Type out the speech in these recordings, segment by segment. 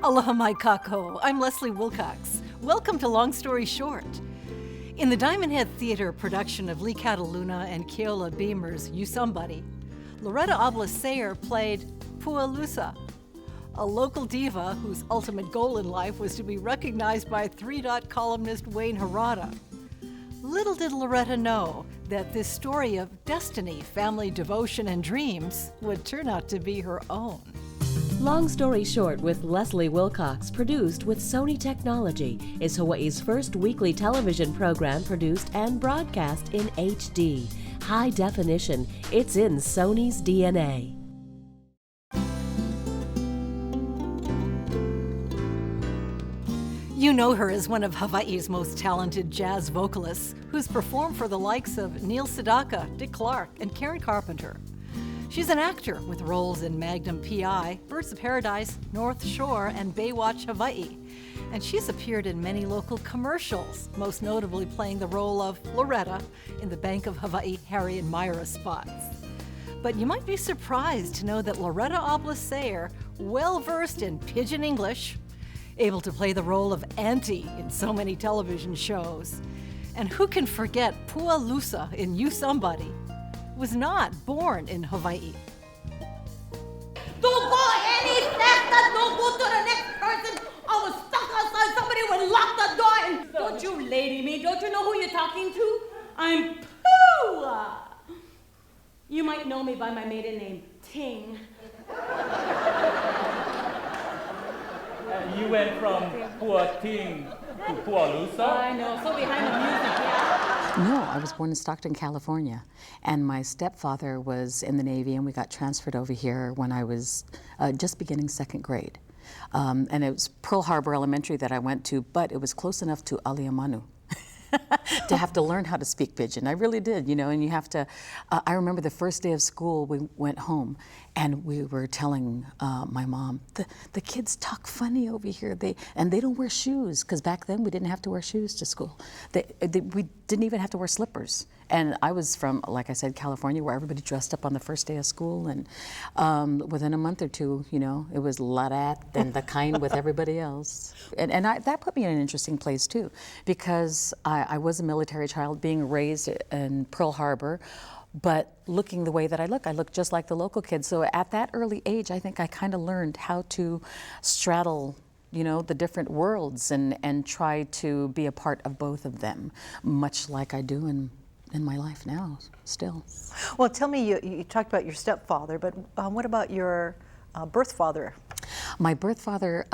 Aloha mai kako. I'm Leslie Wilcox. Welcome to Long Story Short. In the Diamond Head Theater production of Lee Cataluna and Keola Beamer's You Somebody, Loretta Ables Sayre played Pualusa, a local diva whose ultimate goal in life was to be recognized by three-dot columnist Wayne Harada. Little did Loretta know that this story of destiny, family devotion, and dreams would turn out to be her own. Long Story Short with Leslie Wilcox, produced with SONY Technology, is Hawaii's first weekly television program produced and broadcast in HD. High definition, it's in SONY's DNA. You know her as one of Hawaii's most talented jazz vocalists, who's performed for the likes of Neil Sedaka, Dick Clark, and Karen Carpenter. She's an actor with roles in Magnum P.I., Birds of Paradise, North Shore, and Baywatch Hawaii. And she's appeared in many local commercials, most notably playing the role of Loretta in the Bank of Hawaii Harry and Myra spots. But you might be surprised to know that Loretta Ables Sayre, well-versed in pidgin English, able to play the role of Auntie in so many television shows. And who can forget Pualusa in You Somebody, was not born in Hawaii. Don't go any faster, don't go to the next person. I was stuck outside, somebody would lock the door and... Don't you lady me, don't you know who you're talking to? I'm Pua. You might know me by my maiden name, Ting. You went from Pua Ting to Pualusa? I know, so behind the music, yeah. No, I was born in Stockton, California, and my stepfather was in the Navy, and we got transferred over here when I was just beginning second grade. And it was Pearl Harbor Elementary that I went to, but it was close enough to Aliamanu to have to learn how to speak pidgin. I really did, you know, and you have to, I remember the first day of school, we went home, and we were telling my mom, the kids talk funny over here, and they don't wear shoes, because back then we didn't have to wear shoes to school. We didn't even have to wear slippers. And I was from, like I said, California, where everybody dressed up on the first day of school, and within a month or two, you know, it was la dat and the kind with everybody else. And that put me in an interesting place too, because I was a military child being raised in Pearl Harbor, but looking the way that I look just like the local kids. So at that early age, I think I kind of learned how to straddle, you know, the different worlds and try to be a part of both of them, much like I do in my life now, still. Well, tell me, you talked about your stepfather, but what about your birth father? My birth father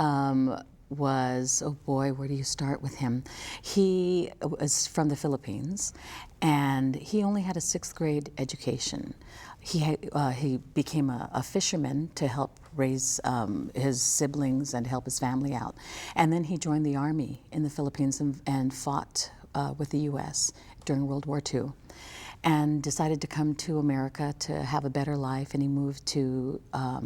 was, oh boy, where do you start with him? He was from the Philippines, and he only had a 6th grade education. He became a fisherman to help raise his siblings and help his family out. And then he joined the Army in the Philippines and fought with the U.S. during World War II, and decided to come to America to have a better life, and he moved to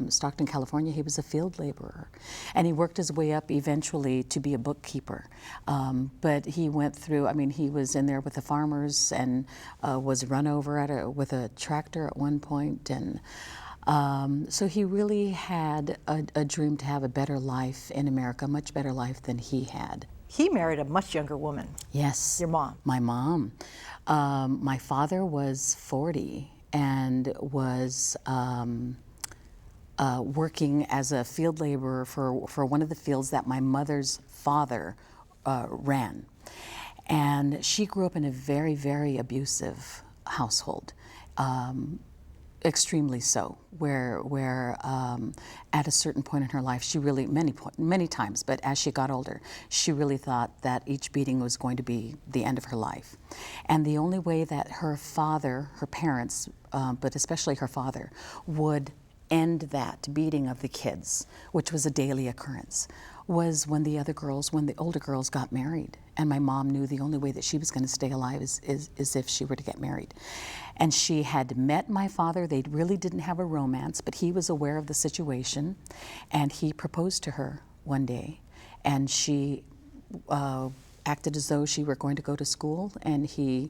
Stockton, California. He was a field laborer, and he worked his way up eventually to be a bookkeeper. But he went through, I mean, he was in there with the farmers and was run over with a tractor at one point, and so he really had a dream to have a better life in America, a much better life than he had. He married a much younger woman. Yes. Your mom. My mom. My father was 40 and was working as a field laborer for one of the fields that my mother's father ran. And she grew up in a very, very abusive household. Extremely so, where at a certain point in her life, she really, many times, but as she got older, she really thought that each beating was going to be the end of her life. And the only way that her father, her parents, but especially her father, would end that beating of the kids, which was a daily occurrence, was when the older girls got married. And my mom knew the only way that she was going to stay alive is if she were to get married. And she had met my father. They really didn't have a romance, but he was aware of the situation, and he proposed to her one day. And she acted as though she were going to go to school, and he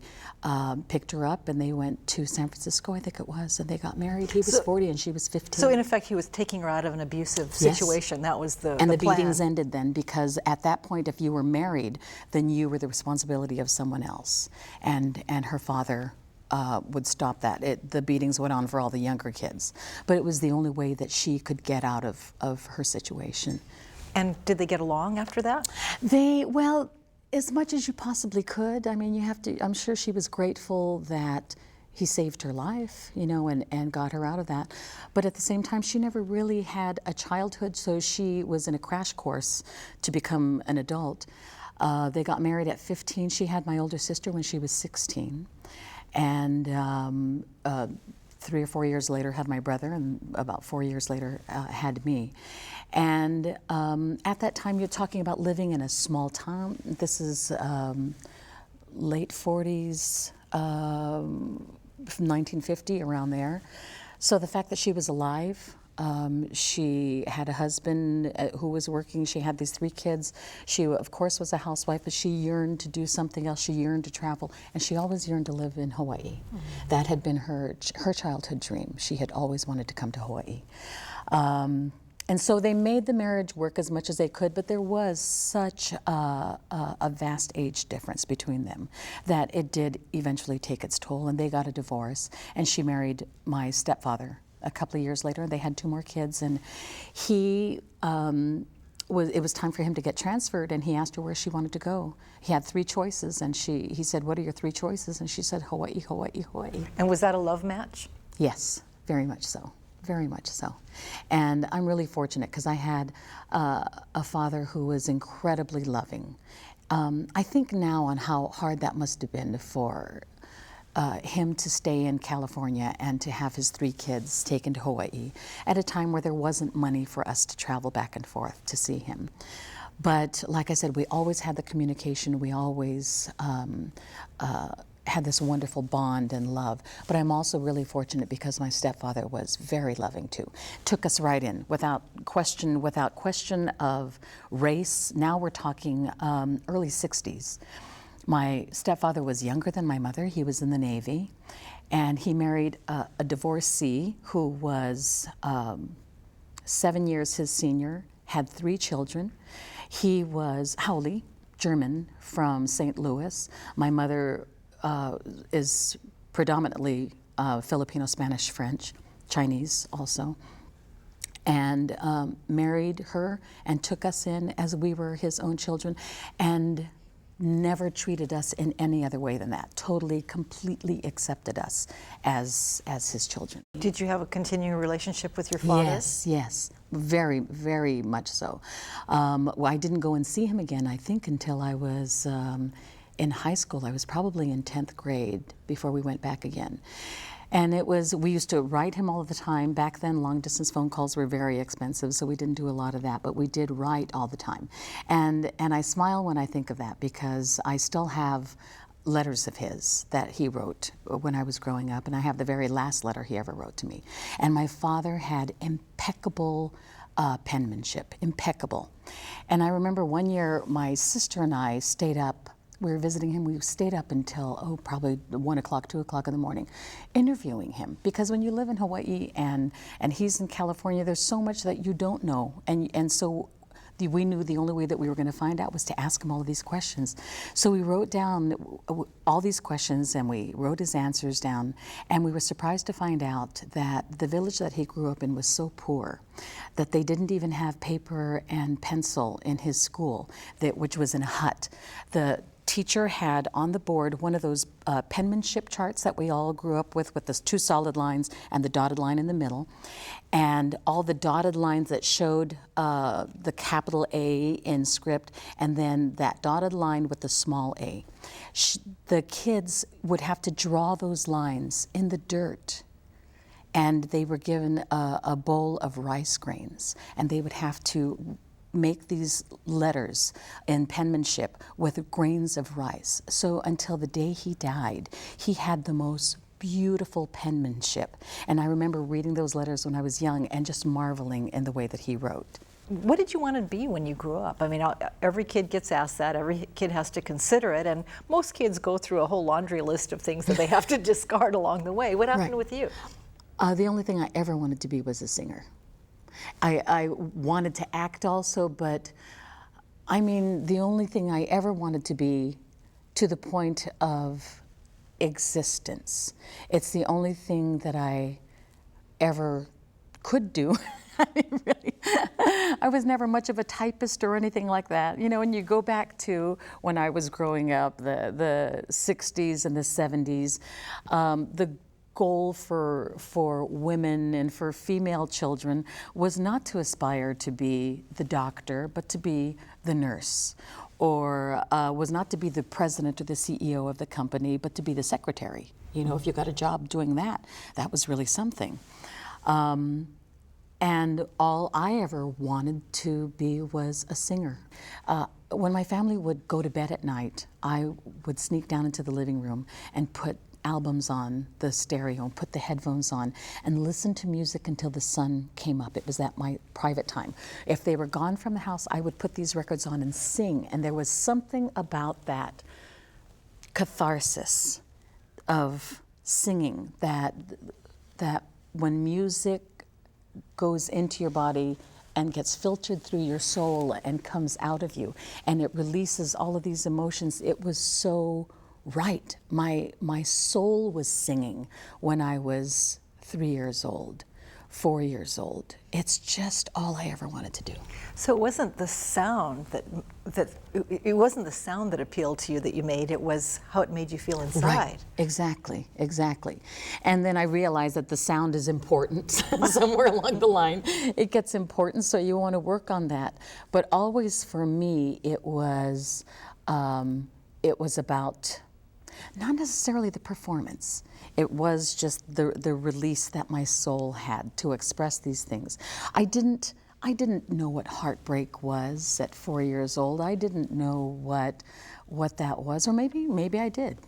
picked her up, and they went to San Francisco, I think it was, and they got married. He was 40 and she was 15. So in effect, he was taking her out of an abusive situation. That was the And the plan. beatings ended then, because at that point, if you were married, then you were the responsibility of someone else. And her father would stop that. The beatings went on for all the younger kids. But it was the only way that she could get out of her situation. And did they get along after that? Well, as much as you possibly could. I mean, I'm sure she was grateful that he saved her life, you know, and got her out of that. But at the same time, she never really had a childhood, so she was in a crash course to become an adult. They got married at 15. She had my older sister when she was 16. And 3 or 4 years later had my brother, and about 4 years later had me. And at that time, you're talking about living in a small town. This is late 40s, 1950, around there. So the fact that she was alive, she had a husband who was working. She had these 3 kids. She, of course, was a housewife, but she yearned to do something else. She yearned to travel, and she always yearned to live in Hawaii. Mm-hmm. That had been her childhood dream. She had always wanted to come to Hawaii. And so they made the marriage work as much as they could, but there was such a vast age difference between them that it did eventually take its toll, and they got a divorce, and she married my stepfather a couple of years later. They had 2 more kids, and it was time for him to get transferred, and he asked her where she wanted to go. He had 3 choices, and he said, "What are your 3 choices?" And she said, "Hawaii, Hawaii, Hawaii." And was that a love match? Yes, very much so. Very much so. And I'm really fortunate because I had a father who was incredibly loving. I think now on how hard that must have been for him to stay in California and to have his 3 kids taken to Hawaii at a time where there wasn't money for us to travel back and forth to see him. But like I said, we always had the communication. We always had this wonderful bond and love. But I'm also really fortunate because my stepfather was very loving too. Took us right in without question of race. Now we're talking early 60s. My stepfather was younger than my mother. He was in the Navy, and he married a divorcee who was 7 years his senior, had 3 children. He was Haole, German, from St. Louis. My mother is predominantly Filipino, Spanish, French, Chinese also, and married her and took us in as we were his own children, and never treated us in any other way than that. Totally, completely accepted us as his children. Did you have a continuing relationship with your father? Yes, very, very much so. Well, I didn't go and see him again, I think, until I was in high school. I was probably in 10th grade before we went back again. And we used to write him all the time. Back then, long distance phone calls were very expensive, so we didn't do a lot of that, but we did write all the time. And I smile when I think of that, because I still have letters of his that he wrote when I was growing up, and I have the very last letter he ever wrote to me. And my father had impeccable penmanship, impeccable. And I remember one year my sister and I stayed up. We were visiting him. We stayed up until, probably 1 o'clock, 2 o'clock in the morning, interviewing him. Because when you live in Hawaii and he's in California, there's so much that you don't know. And so we knew the only way that we were going to find out was to ask him all of these questions. So we wrote down all these questions, and we wrote his answers down. And we were surprised to find out that the village that he grew up in was so poor that they didn't even have paper and pencil in his school, which was in a hut. The teacher had on the board one of those penmanship charts that we all grew up with the 2 solid lines and the dotted line in the middle, and all the dotted lines that showed the capital A in script, and then that dotted line with the small a. The kids would have to draw those lines in the dirt, and they were given a bowl of rice grains, and they would have to make these letters in penmanship with grains of rice. So until the day he died, he had the most beautiful penmanship. And I remember reading those letters when I was young and just marveling in the way that he wrote. What did you want to be when you grew up? I mean, every kid gets asked that. Every kid has to consider it, and most kids go through a whole laundry list of things that they have to discard along the way. What happened with you? The only thing I ever wanted to be was a singer. I wanted to act also, but I mean, the only thing I ever wanted to be, to the point of existence. It's the only thing that I ever could do. I mean, really, I was never much of a typist or anything like that. You know, when you go back to when I was growing up, the 60s and the 70s, the goal for women and for female children was not to aspire to be the doctor, but to be the nurse, or was not to be the president or the CEO of the company, but to be the secretary. You know, if you got a job doing that, that was really something. And all I ever wanted to be was a singer. When my family would go to bed at night, I would sneak down into the living room and put albums on the stereo, and put the headphones on, and listen to music until the sun came up. It was at my private time. If they were gone from the house, I would put these records on and sing, and there was something about that catharsis of singing that when music goes into your body and gets filtered through your soul and comes out of you, and it releases all of these emotions. It was so right. My soul was singing when I was 3 years old, 4 years old. It's just all I ever wanted to do. So it wasn't the sound it wasn't the sound that appealed to you that you made, it was how it made you feel inside. Right, exactly. And then I realized that the sound is important somewhere along the line. It gets important, so you want to work on that. But always for me, it was about not necessarily the performance. It was just the release that my soul had to express these things. I didn't know what heartbreak was at 4 years old. I didn't know what that was, or maybe I did.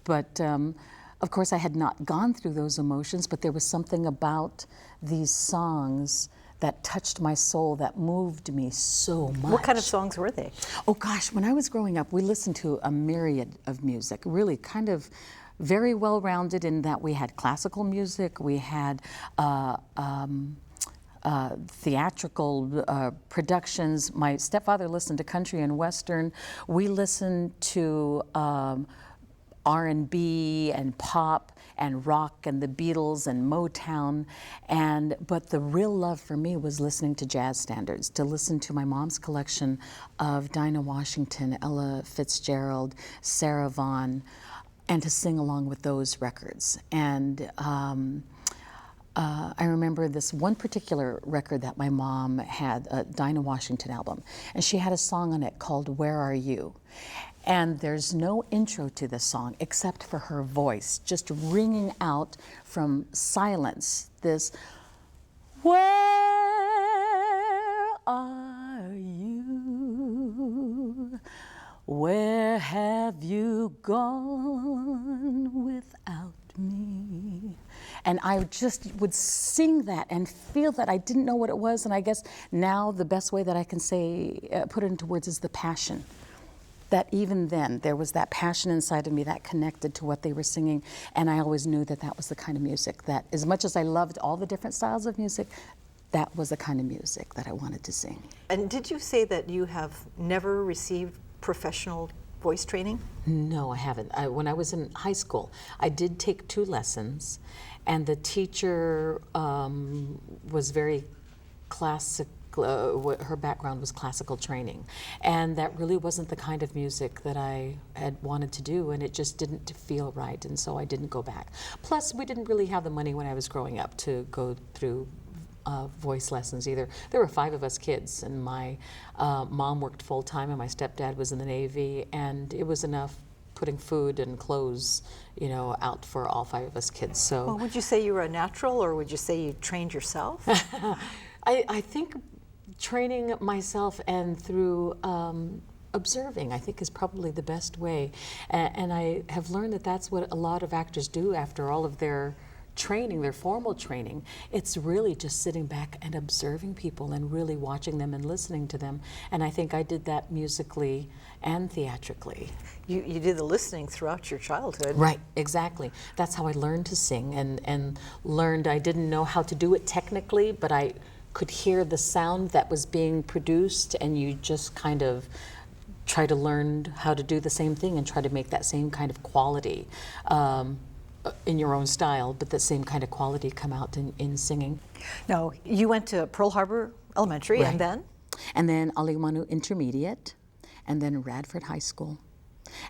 But of course I had not gone through those emotions, but there was something about these songs that touched my soul, that moved me so much. What kind of songs were they? Oh gosh, when I was growing up, we listened to a myriad of music, really kind of very well-rounded in that we had classical music, we had theatrical productions. My stepfather listened to country and western. We listened to R&B and pop and rock and the Beatles and Motown, but the real love for me was listening to jazz standards, to listen to my mom's collection of Dinah Washington, Ella Fitzgerald, Sarah Vaughan, and to sing along with those records. And I remember this one particular record that my mom had, a Dinah Washington album, and she had a song on it called Where Are You? And there's no intro to this song except for her voice, just ringing out from silence, this, where are you? Where have you gone without me? And I just would sing that and feel that. I didn't know what it was, and I guess now the best way that I can say, put it into words, is the passion. That even then, there was that passion inside of me that connected to what they were singing, and I always knew that that was the kind of music that, as much as I loved all the different styles of music, that was the kind of music that I wanted to sing. And did you say that you have never received professional voice training? No, I haven't. When I was in high school, I did take 2 lessons, and the teacher was very classic. Her background was classical training, and that really wasn't the kind of music that I had wanted to do, and it just didn't feel right, and so I didn't go back. Plus, we didn't really have the money when I was growing up to go through voice lessons either. There were 5 of us kids, and my mom worked full-time, and my stepdad was in the Navy, and it was enough putting food and clothes, out for all 5 of us kids. So, well, would you say you were a natural, or would you say you trained yourself? I think training myself and through observing, I think, is probably the best way. And I have learned that that's what a lot of actors do after all of their training, their formal training. It's really just sitting back and observing people and really watching them and listening to them. And I think I did that musically and theatrically. You did the listening throughout your childhood. Right, exactly. That's how I learned to sing and learned. I didn't know how to do it technically, but I could hear the sound that was being produced, and you just kind of try to learn how to do the same thing and try to make that same kind of quality in your own style, but the same kind of quality come out in singing. Now, you went to Pearl Harbor Elementary, Right. and then? And then Aliwanu Intermediate, and then Radford High School.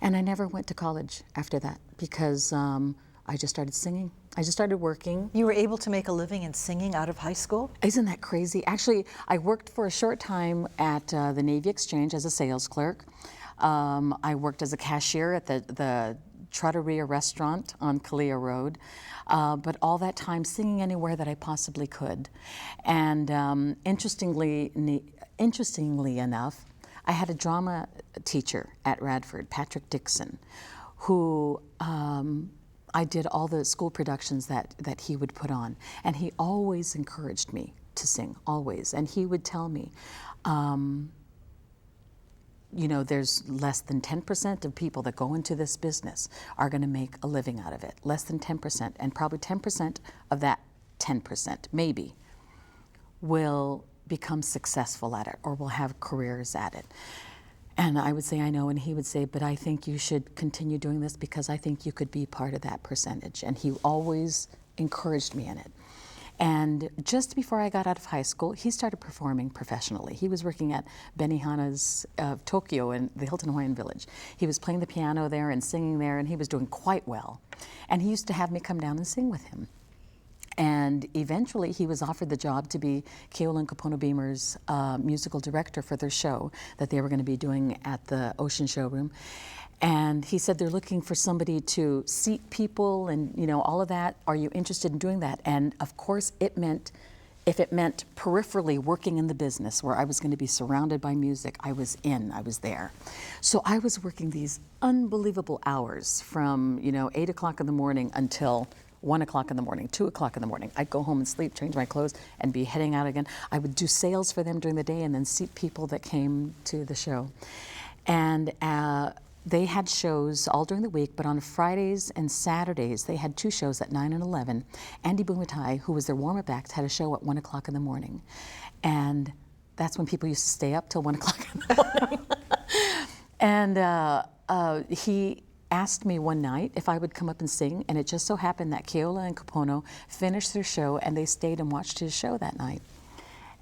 And I never went to college after that because I just started singing. I just started working. You were able to make a living in singing out of high school? Isn't that crazy? Actually, I worked for a short time at the Navy Exchange as a sales clerk. I worked as a cashier at the Trattoria restaurant on Kalia Road, but all that time singing anywhere that I possibly could. And interestingly enough, I had a drama teacher at Radford, Patrick Dixon, who I did all the school productions that he would put on. And he always encouraged me to sing, always. And he would tell me, you know, there's less than 10% of people that go into this business are going to make a living out of it. Less than 10%. And probably 10% of that 10%, maybe, will become successful at it or will have careers at it. And I would say, I know, and he would say, but I think you should continue doing this because I think you could be part of that percentage. And he always encouraged me in it. And just before I got out of high school, he started performing professionally. He was working at Benihana's of Tokyo in the Hilton Hawaiian Village. He was playing the piano there and singing there, and he was doing quite well. And he used to have me come down and sing with him. And eventually he was offered the job to be Keola and Kapono Beamer's musical director for their show that they were going to be doing at the Ocean Showroom. And he said, they're looking for somebody to seat people and, you know, all of that. Are you interested in doing that? And of course it meant, if it meant peripherally working in the business where I was going to be surrounded by music, I was there. So I was working these unbelievable hours from, you know, 8 o'clock in the morning until 1 o'clock in the morning, 2 o'clock in the morning. I'd go home and sleep, change my clothes, and be heading out again. I would do sales for them during the day and then seat people that came to the show. And they had shows all during the week, but on Fridays and Saturdays, they had 2 shows at 9 and 11. Andy Bumatai, who was their warm-up act, had a show at 1 o'clock in the morning. And that's when people used to stay up till 1 o'clock in the morning. And he asked me one night if I would come up and sing, and it just so happened that Keola and Kapono finished their show and they stayed and watched his show that night.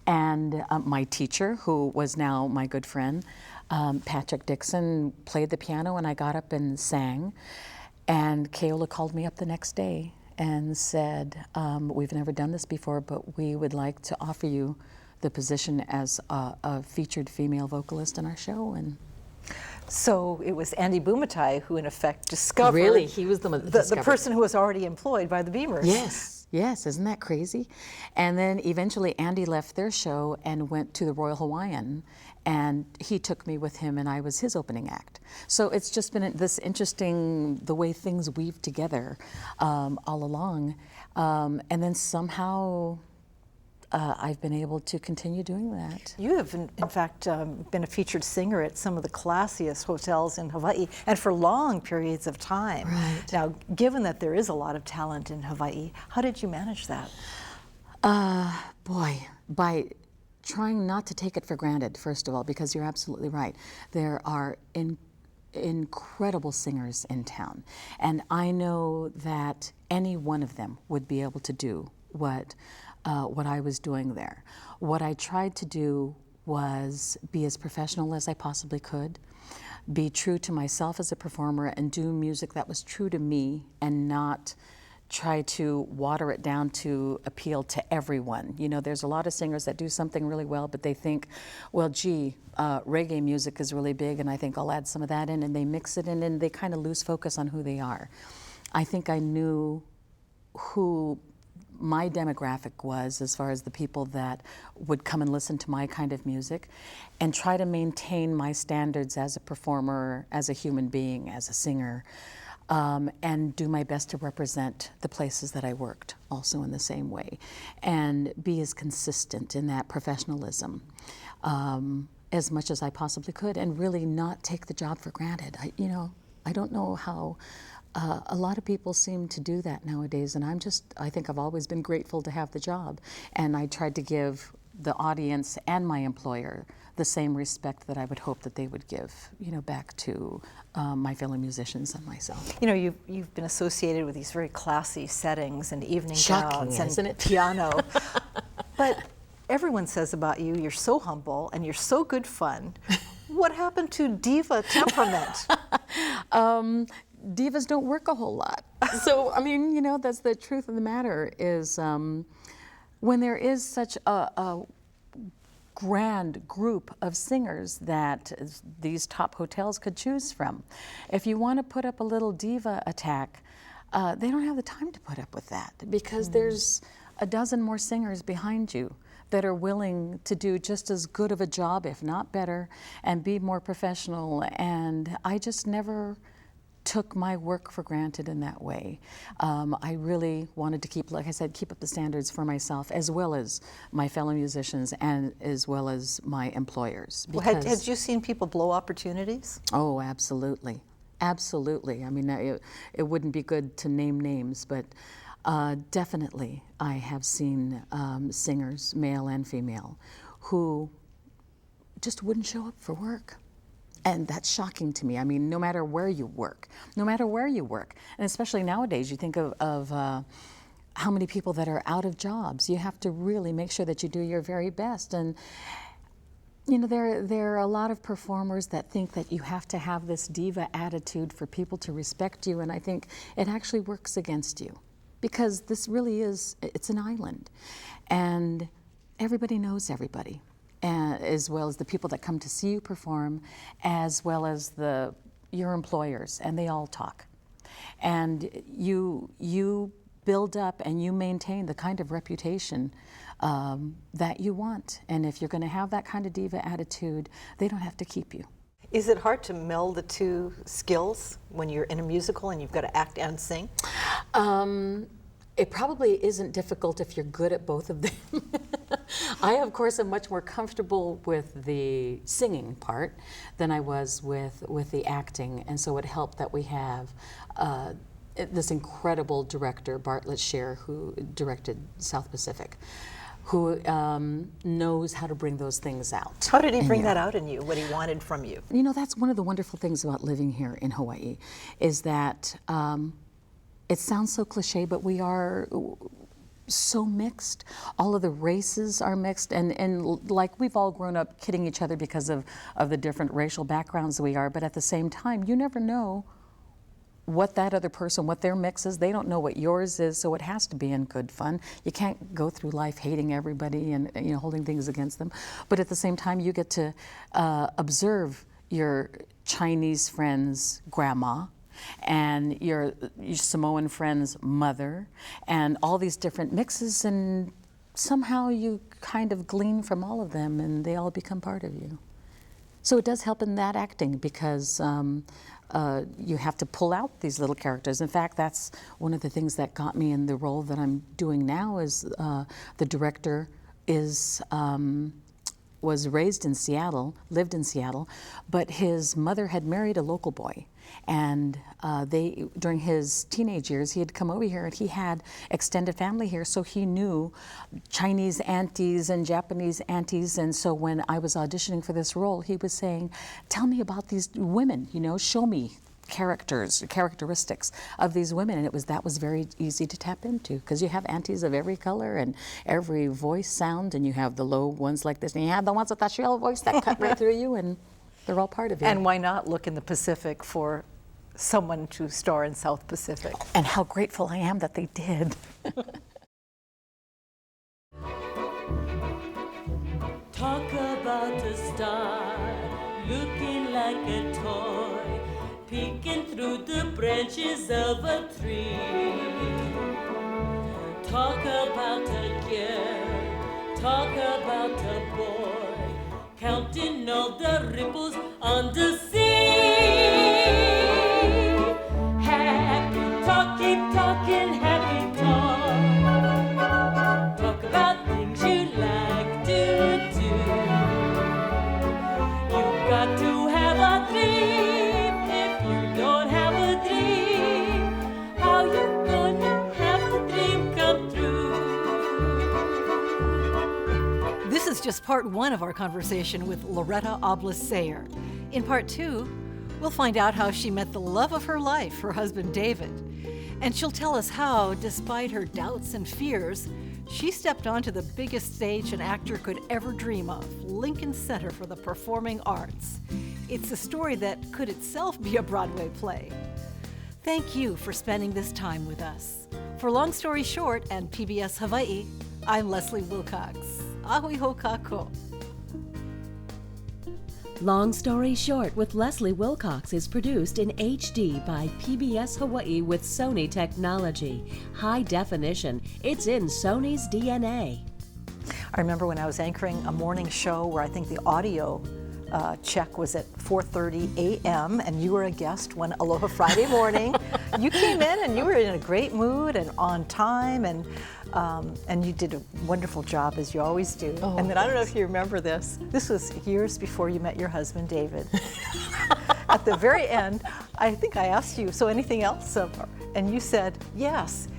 And my teacher, who was now my good friend, Patrick Dixon, played the piano and I got up and sang. And Keola called me up the next day and said, we've never done this before, but we would like to offer you the position as a featured female vocalist in our show. And so it was Andy Bumatai who, in effect, discovered really, he was the person who was already employed by the Beamers. Yes, isn't that crazy? And then eventually Andy left their show and went to the Royal Hawaiian, and he took me with him and I was his opening act. So it's just been this interesting, the way things weave together all along. And then somehow I've been able to continue doing that. You have, in fact, been a featured singer at some of the classiest hotels in Hawaii, and for long periods of time. Right. Now, given that there is a lot of talent in Hawaii, how did you manage that? Boy, by trying not to take it for granted, first of all, because you're absolutely right. There are incredible singers in town, and I know that any one of them would be able to do what I was doing there. What I tried to do was be as professional as I possibly could, be true to myself as a performer, and do music that was true to me and not try to water it down to appeal to everyone. You know, there's a lot of singers that do something really well, but they think, well, gee, reggae music is really big, and I think I'll add some of that in, and they mix it in, and they kind of lose focus on who they are. I think I knew who my demographic was as far as the people that would come and listen to my kind of music, and try to maintain my standards as a performer, as a human being, as a singer. and do my best to represent the places that I worked also in the same way, and be as consistent in that professionalism as much as I possibly could, and really not take the job for granted. I don't know how a lot of people seem to do that nowadays, and I think I've always been grateful to have the job, and I tried to give the audience and my employer the same respect that I would hope that they would give, back to my fellow musicians and myself. You've been associated with these very classy settings and evening gowns and isn't it? piano, but everyone says about you, you're so humble and you're so good fun. What happened to diva temperament? Divas don't work a whole lot. So, that's the truth of the matter is when there is such a grand group of singers that these top hotels could choose from, if you want to put up a little diva attack, they don't have the time to put up with that, because there's a dozen more singers behind you that are willing to do just as good of a job, if not better, and be more professional. And I just never took my work for granted in that way. I really wanted to keep up the standards for myself, as well as my fellow musicians, and as well as my employers. Had you seen people blow opportunities? Oh, absolutely. Absolutely. It wouldn't be good to name names, but definitely I have seen singers, male and female, who just wouldn't show up for work. And that's shocking to me. No matter where you work, and especially nowadays, you think of how many people that are out of jobs. You have to really make sure that you do your very best. And there are a lot of performers that think that you have to have this diva attitude for people to respect you, and I think it actually works against you, because this really it's an island, and everybody knows everybody. As well as the people that come to see you perform, as well as your employers, and they all talk. And you build up and you maintain the kind of reputation that you want. And if you're going to have that kind of diva attitude, they don't have to keep you. Is it hard to meld the two skills when you're in a musical and you've got to act and sing? It probably isn't difficult if you're good at both of them. I, of course, am much more comfortable with the singing part than I was with the acting, and so it helped that we have this incredible director, Bartlett Sher, who directed South Pacific, who knows how to bring those things out. How did he bring that out in you, what he wanted from you? That's one of the wonderful things about living here in Hawaii, is that it sounds so cliche, but we are so mixed. All of the races are mixed, and like we've all grown up kidding each other because of the different racial backgrounds we are, but at the same time, you never know what that other person, what their mix is. They don't know what yours is, so it has to be in good fun. You can't go through life hating everybody and holding things against them, but at the same time, you get to observe your Chinese friend's grandma, and your Samoan friend's mother, and all these different mixes, and somehow you kind of glean from all of them, and they all become part of you. So it does help in that acting, because you have to pull out these little characters. In fact, that's one of the things that got me in the role that I'm doing now. Is the director was raised in Seattle, lived in Seattle, but his mother had married a local boy. And during his teenage years, he had come over here, and he had extended family here, so he knew Chinese aunties and Japanese aunties. And so when I was auditioning for this role, he was saying, tell me about these women, show me characteristics of these women. And that was very easy to tap into, because you have aunties of every color and every voice sound, and you have the low ones like this, and you have the ones with that shrill voice that cut right through you, and they're all part of you. And why not look in the Pacific for someone to star in South Pacific? And how grateful I am that they did. Talk about a star looking like a toy, peeking through the branches of a tree. Talk about a girl, talk about a boy, counting all the ripples on the sea. Hey. This is just part one of our conversation with Loretta Ables Sayre. In part two, we'll find out how she met the love of her life, her husband David. And she'll tell us how, despite her doubts and fears, she stepped onto the biggest stage an actor could ever dream of, Lincoln Center for the Performing Arts. It's a story that could itself be a Broadway play. Thank you for spending this time with us. For Long Story Short and PBS Hawaii, I'm Leslie Wilcox. Ahui ho kako. Long Story Short with Leslie Wilcox is produced in HD by PBS Hawaii with SONY technology. High definition. It's in SONY's DNA. I remember when I was anchoring a morning show where I think the audio check was at 4:30 a.m. and you were a guest one Aloha Friday morning. You came in and you were in a great mood and on time, and you did a wonderful job as you always do. Oh, and then I don't know if you remember this. This was years before you met your husband, David. At the very end, I think I asked you, so anything else? And you said, yes.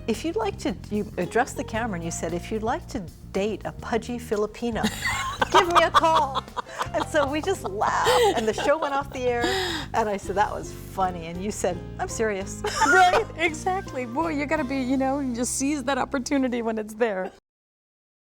If you'd like to, you addressed the camera and you said, if you'd like to date a pudgy Filipino, give me a call. And so we just laughed and the show went off the air and I said, that was funny. And you said, I'm serious. Right, exactly. Boy, you gotta be, you just seize that opportunity when it's there.